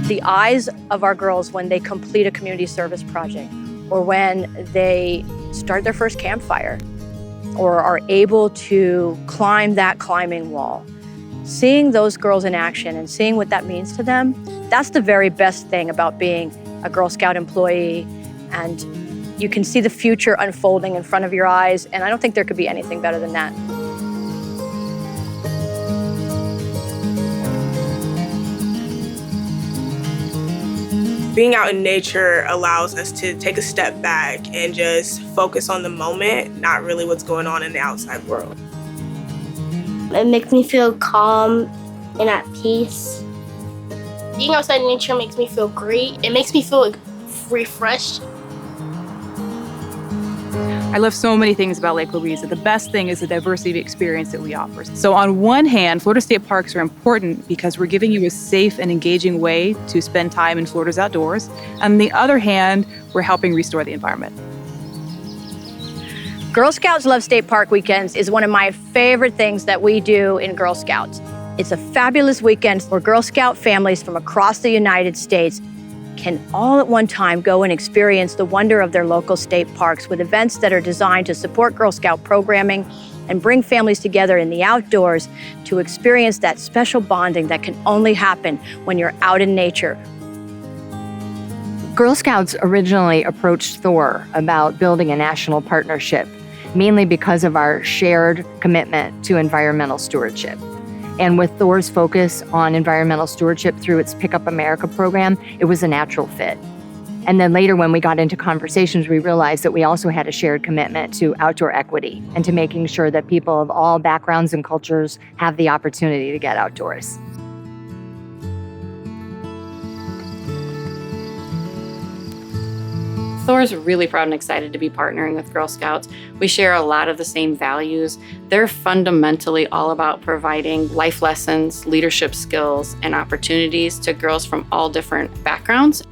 The eyes of our girls when they complete a community service project, or when they start their first campfire, or are able to climb that climbing wall. Seeing those girls in action and seeing what that means to them, that's the very best thing about being a Girl Scout employee. And you can see the future unfolding in front of your eyes, and I don't think there could be anything better than that. Being out in nature allows us to take a step back and just focus on the moment, not really what's going on in the outside world. It makes me feel calm and at peace. Being outside in nature makes me feel great. It makes me feel refreshed. I love so many things about Lake Louisa. The best thing is the diversity of experience that we offer. So on one hand, Florida State Parks are important because we're giving you a safe and engaging way to spend time in Florida's outdoors. On the other hand, we're helping restore the environment. Girl Scouts Love State Park Weekends is one of my favorite things that we do in Girl Scouts. It's a fabulous weekend where Girl Scout families from across the United States can all at one time go and experience the wonder of their local state parks with events that are designed to support Girl Scout programming and bring families together in the outdoors to experience that special bonding that can only happen when you're out in nature. Girl Scouts originally approached THOR about building a national partnership, mainly because of our shared commitment to environmental stewardship. And with THOR's focus on environmental stewardship through its Pick Up America program, it was a natural fit. And then later when we got into conversations, we realized that we also had a shared commitment to outdoor equity and to making sure that people of all backgrounds and cultures have the opportunity to get outdoors. THOR is really proud and excited to be partnering with Girl Scouts. We share a lot of the same values. They're fundamentally all about providing life lessons, leadership skills, and opportunities to girls from all different backgrounds.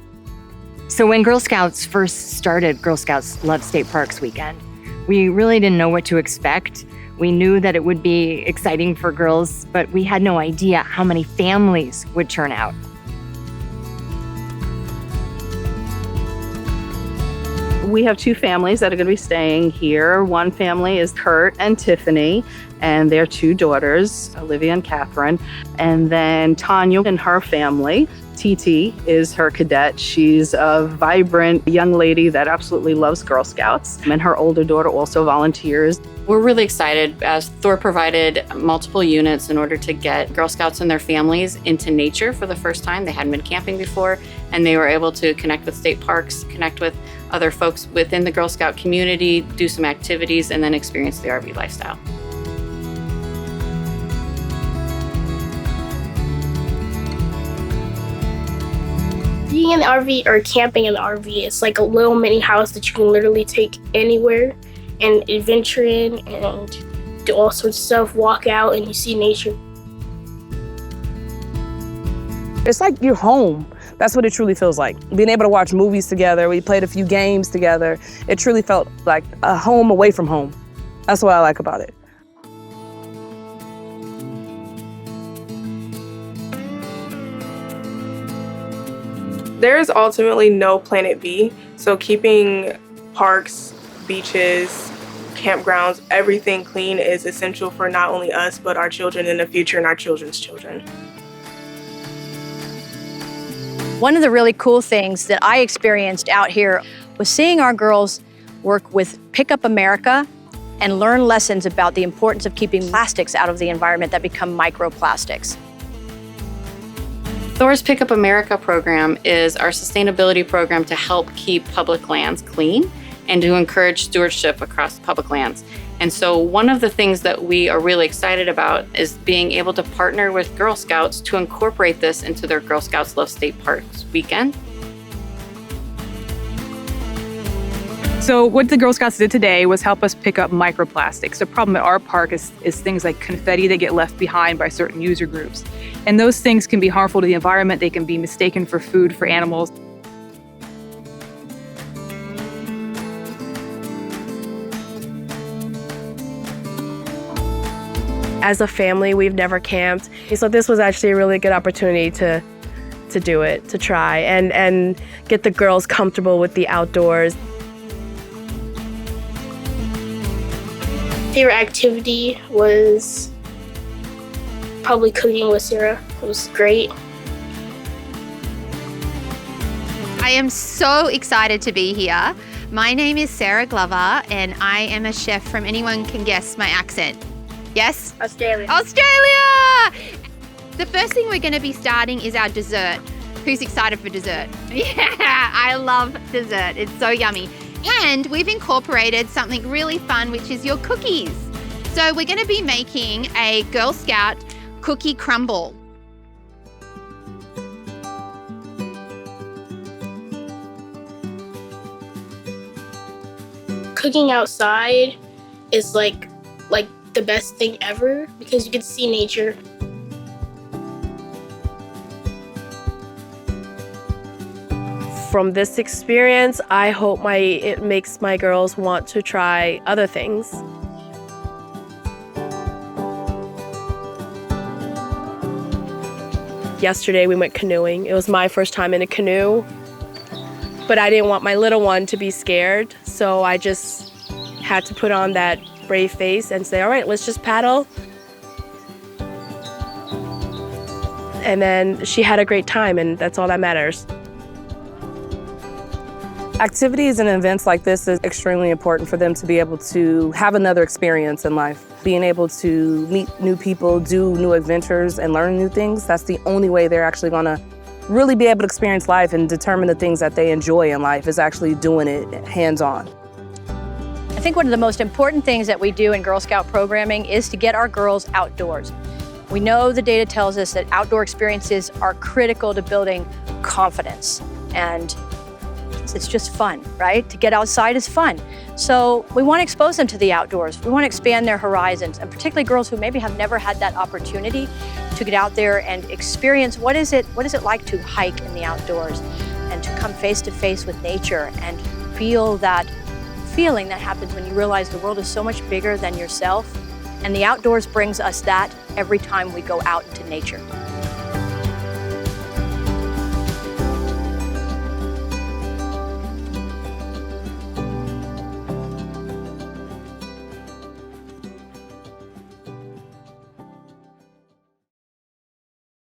So when Girl Scouts first started Girl Scouts Love State Parks Weekend, we really didn't know what to expect. We knew that it would be exciting for girls, but we had no idea how many families would turn out. We have two families that are going to be staying here. One family is Kurt and Tiffany, and their two daughters, Olivia and Catherine. And then Tanya and her family. TT is her cadet. She's a vibrant young lady that absolutely loves Girl Scouts. And her older daughter also volunteers. We're really excited as THOR provided multiple units in order to get Girl Scouts and their families into nature for the first time. They hadn't been camping before, and they were able to connect with state parks, connect with other folks within the Girl Scout community, do some activities, and then experience the RV lifestyle. Being in the RV or camping in the RV, it's like a little mini house that you can literally take anywhere and adventure in and do all sorts of stuff, walk out and you see nature. It's like you're home. That's what it truly feels like. Being able to watch movies together, we played a few games together. It truly felt like a home away from home. That's what I like about it. There is ultimately no planet B, so keeping parks, beaches, campgrounds, everything clean is essential for not only us, but our children in the future and our children's children. One of the really cool things that I experienced out here was seeing our girls work with Pick Up America and learn lessons about the importance of keeping plastics out of the environment that become microplastics. THOR's Pick Up America program is our sustainability program to help keep public lands clean and to encourage stewardship across public lands. And so one of the things that we are really excited about is being able to partner with Girl Scouts to incorporate this into their Girl Scouts Love State Parks weekend. So what the Girl Scouts did today was help us pick up microplastics. The problem at our park is things like confetti that get left behind by certain user groups. And those things can be harmful to the environment. They can be mistaken for food for animals. As a family, we've never camped. So this was actually a really good opportunity to to do it, to try, and get the girls comfortable with the outdoors. Favorite activity was probably cooking with Sarah. It was great. I am so excited to be here. My name is Sarah Glover, and I am a chef from Anyone Can Guess My Accent. Yes? Australia. Australia! The first thing we're going to be starting is our dessert. Who's excited for dessert? Yeah, I love dessert. It's so yummy. And we've incorporated something really fun, which is your cookies. So we're going to be making a Girl Scout cookie crumble. Cooking outside is like the best thing ever because you can see nature. From this experience, I hope it makes my girls want to try other things. Yesterday we went canoeing. It was my first time in a canoe, but I didn't want my little one to be scared, so I just had to put on that brave face and say, all right, let's just paddle. And then she had a great time, and that's all that matters. Activities and events like this is extremely important for them to be able to have another experience in life. Being able to meet new people, do new adventures, and learn new things, that's the only way they're actually gonna really be able to experience life and determine the things that they enjoy in life is actually doing it hands-on. I think one of the most important things that we do in Girl Scout programming is to get our girls outdoors. We know the data tells us that outdoor experiences are critical to building confidence, and it's just fun, right? To get outside is fun. So we want to expose them to the outdoors. We want to expand their horizons, and particularly girls who maybe have never had that opportunity to get out there and experience what is it like to hike in the outdoors and to come face to face with nature and feel that feeling that happens when you realize the world is so much bigger than yourself. And the outdoors brings us that every time we go out into nature.